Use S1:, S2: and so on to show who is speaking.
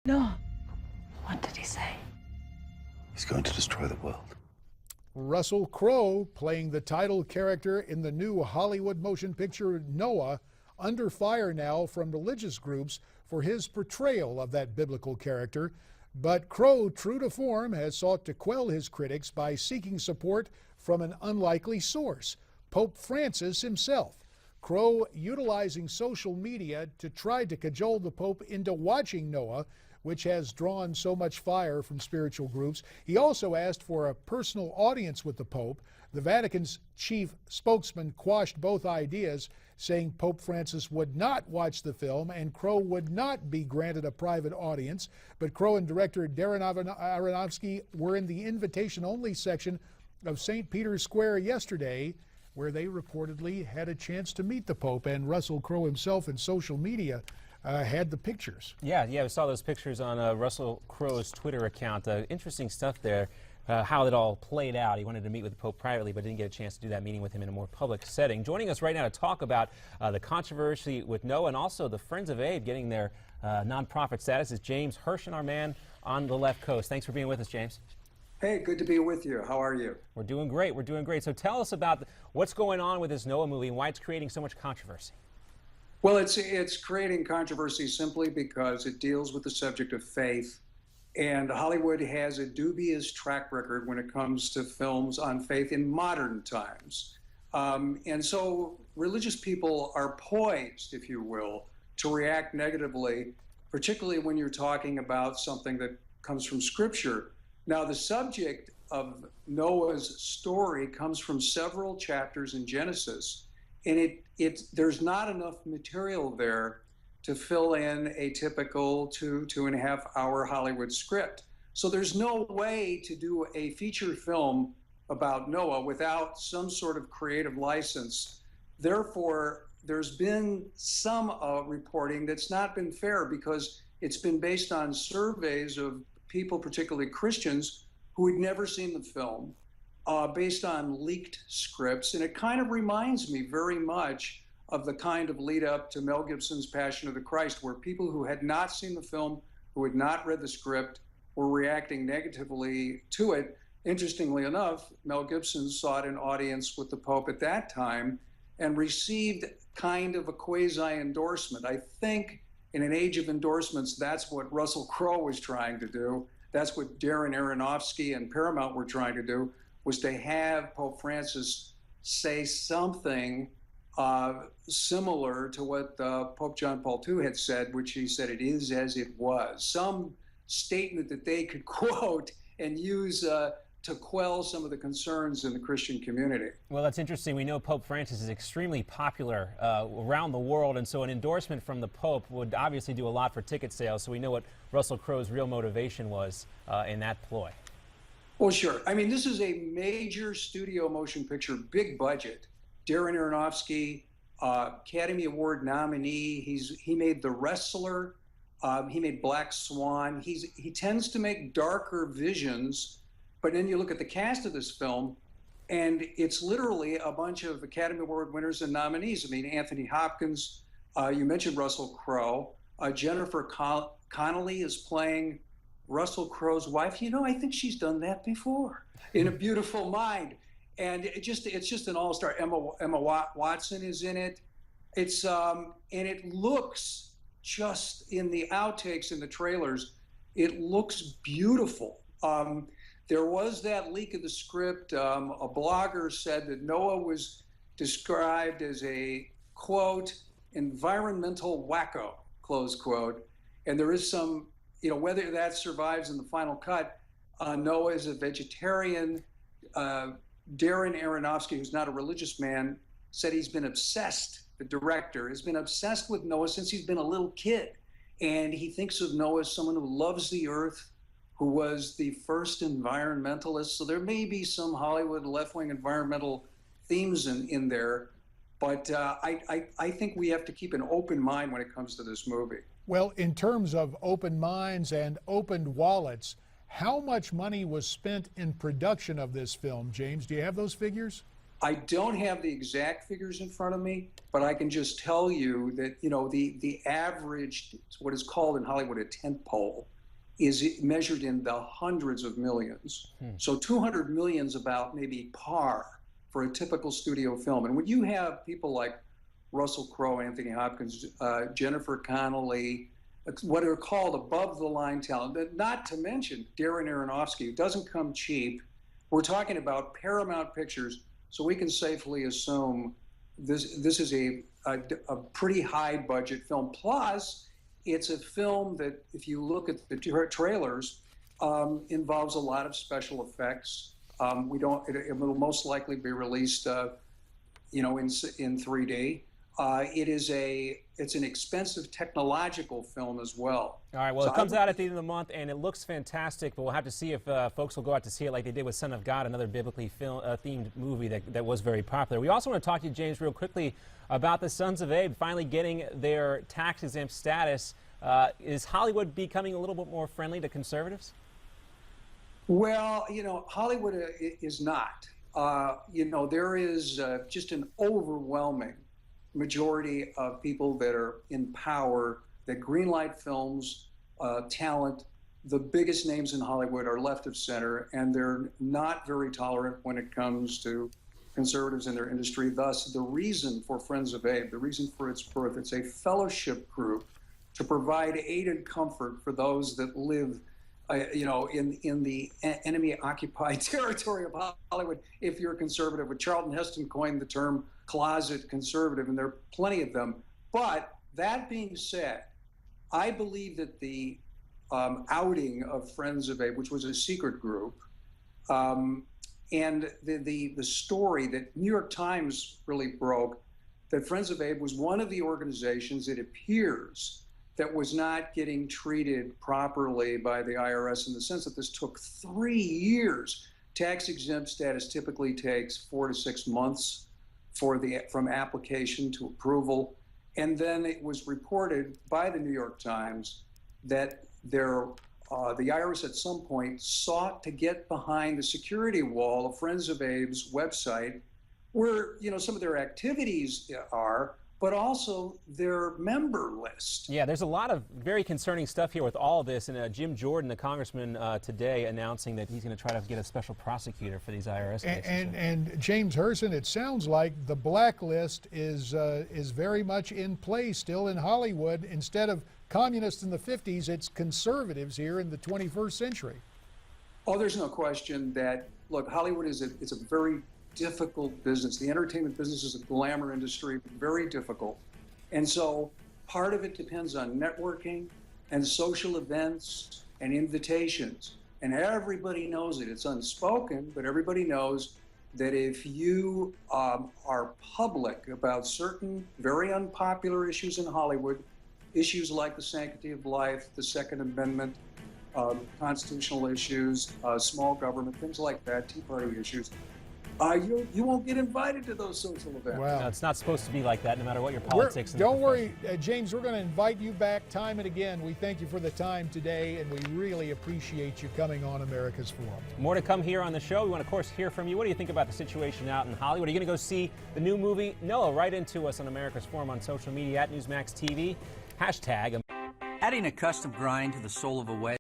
S1: No. What did he say?
S2: He's going to destroy the world.
S3: Russell Crowe playing the title character in the new Hollywood motion picture Noah, under fire now from religious groups for his portrayal of that biblical character. But Crowe, true to form, has sought to quell his critics by seeking support from an unlikely source, Pope Francis himself. Crowe utilizing social media to try to cajole the Pope into watching Noah, which has drawn so much fire from spiritual groups. He also asked for a personal audience with the Pope. The Vatican's chief spokesman quashed both ideas, saying Pope Francis would not watch the film and Crowe would not be granted a private audience. But Crowe and director Darren Aronofsky were in the invitation-only section of St. Peter's Square yesterday, where they reportedly had a chance to meet the Pope, and Russell Crowe himself in social media had the pictures.
S4: Yeah, we saw those pictures on Russell Crowe's Twitter account. Interesting stuff there, how it all played out. He wanted to meet with the Pope privately, but didn't get a chance to do that meeting with him in a more public setting. Joining us right now to talk about the controversy with Noah and also the Friends of Abe getting their nonprofit status is James Hirsen, our man on the left coast. Thanks for being with us, James.
S5: Hey, good to be with you. How are you?
S4: We're doing great. We're doing great. So tell us about what's going on with this Noah movie and why it's creating so much controversy.
S5: Well, it's creating controversy simply because it deals with the subject of faith, and Hollywood has a dubious track record when it comes to films on faith in modern times. And so religious people are poised, if you will, to react negatively, particularly when you're talking about something that comes from Scripture. Now, the subject of Noah's story comes from several chapters in Genesis, and there's not enough material there to fill in a typical 2.5 hour Hollywood script. So there's no way to do a feature film about Noah without some sort of creative license. Therefore, there's been some reporting that's not been fair because it's been based on surveys of people, particularly Christians, who had never seen the film, based on leaked scripts. And it kind of reminds me very much of the kind of lead up to Mel Gibson's Passion of the Christ, where people who had not seen the film, who had not read the script, were reacting negatively to it. Interestingly enough, Mel Gibson sought an audience with the Pope at that time and received kind of a quasi-endorsement. I think in an age of endorsements, that's what Russell Crowe was trying to do. That's what Darren Aronofsky and Paramount were trying to do, was to have Pope Francis say something similar to what Pope John Paul II had said, which he said, "It is as it was." Some statement that they could quote and use to quell some of the concerns in the Christian community.
S4: Well, that's interesting. We know Pope Francis is extremely popular around the world, and so an endorsement from the Pope would obviously do a lot for ticket sales, so we know what Russell Crowe's real motivation was in that ploy.
S5: Well, sure. I mean, this is a major studio motion picture, big budget. Darren Aronofsky, Academy Award nominee. He made The Wrestler. He made Black Swan. He tends to make darker visions. But then you look at the cast of this film, and it's literally a bunch of Academy Award winners and nominees. I mean, Anthony Hopkins, you mentioned Russell Crowe. Jennifer Connelly is playing Russell Crowe's wife. You know, I think she's done that before in A Beautiful Mind. And it's just an all-star. Emma Watson is in it. And it looks, just in the outtakes in the trailers, it looks beautiful. There was that leak of the script. A blogger said that Noah was described as a, quote, environmental wacko, close quote. And there is some, whether that survives in the final cut, Noah is a vegetarian. Darren Aronofsky, who's not a religious man, said he's been obsessed, the director, has been obsessed with Noah since he's been a little kid. And he thinks of Noah as someone who loves the earth, who was the first environmentalist. So there may be some Hollywood left-wing environmental themes in there, but I think we have to keep an open mind when it comes to this movie.
S3: Well, in terms of open minds and open wallets, how much money was spent in production of this film, James? Do you have those figures?
S5: I don't have the exact figures in front of me, but I can just tell you that, the average, what is called in Hollywood a tent pole, is measured in the hundreds of millions. So 200 million is about maybe par for a typical studio film. And when you have people like Russell Crowe, Anthony Hopkins, Jennifer Connelly, what are called above-the-line talent, not to mention Darren Aronofsky, who doesn't come cheap. We're talking about Paramount Pictures, so we can safely assume this is a pretty high-budget film. Plus, it's a film that, if you look at the trailers, involves a lot of special effects. It will most likely be released, in 3D. It's an expensive technological film as well.
S4: All right, well, so it comes out at the end of the month, and it looks fantastic, but we'll have to see if folks will go out to see it like they did with Son of God, another biblically themed movie that was very popular. We also want to talk to you, James, real quickly about the Sons of Abe finally getting their tax-exempt status. Is Hollywood becoming a little bit more friendly to conservatives?
S5: Well, Hollywood is not. There is just an overwhelming majority of people that are in power that greenlight films, talent. The biggest names in Hollywood are left of center, and they're not very tolerant when it comes to conservatives in their industry. Thus, the reason for Friends of Abe, the reason for its birth, it's a fellowship group to provide aid and comfort for those that live in the enemy-occupied territory of Hollywood, if you're a conservative. Charlton Heston coined the term closet conservative, and there are plenty of them. But that being said, I believe that the outing of Friends of Abe, which was a secret group, and the story that New York Times really broke, that Friends of Abe was one of the organizations, it appears, that was not getting treated properly by the IRS, in the sense that this took 3 years. Tax-exempt status typically takes 4 to 6 months from application to approval. And then it was reported by the New York Times that the IRS at some point sought to get behind the security wall of Friends of Abe's website, where some of their activities are, but also their member list.
S4: Yeah, there's a lot of very concerning stuff here with all of this, and Jim Jordan, the congressman, today announcing that he's going to try to get a special prosecutor for these IRS cases.
S3: And James Hirsen, it sounds like the blacklist is very much in place still in Hollywood. Instead of communists in the 50s, it's conservatives here in the 21st century.
S5: Oh, there's no question that, look, Hollywood it's a very difficult business. The entertainment business is a glamour industry, very difficult. And so part of it depends on networking and social events and invitations. And everybody knows it. It's unspoken, but everybody knows that if you are public about certain very unpopular issues in Hollywood, issues like the sanctity of life, the Second Amendment, constitutional issues, small government, things like that, Tea Party issues, you won't get invited to those social events.
S3: Wow.
S4: No, it's not supposed to be like that, no matter what your politics.
S3: Don't worry, James, we're going to invite you back time and again. We thank you for the time today, and we really appreciate you coming on America's Forum.
S4: More to come here on the show. We want to, of course, hear from you. What do you think about the situation out in Hollywood? Are you going to go see the new movie? Noah, write into us on America's Forum on social media at Newsmax TV. #.
S6: Adding a custom grind to the sole of a wedge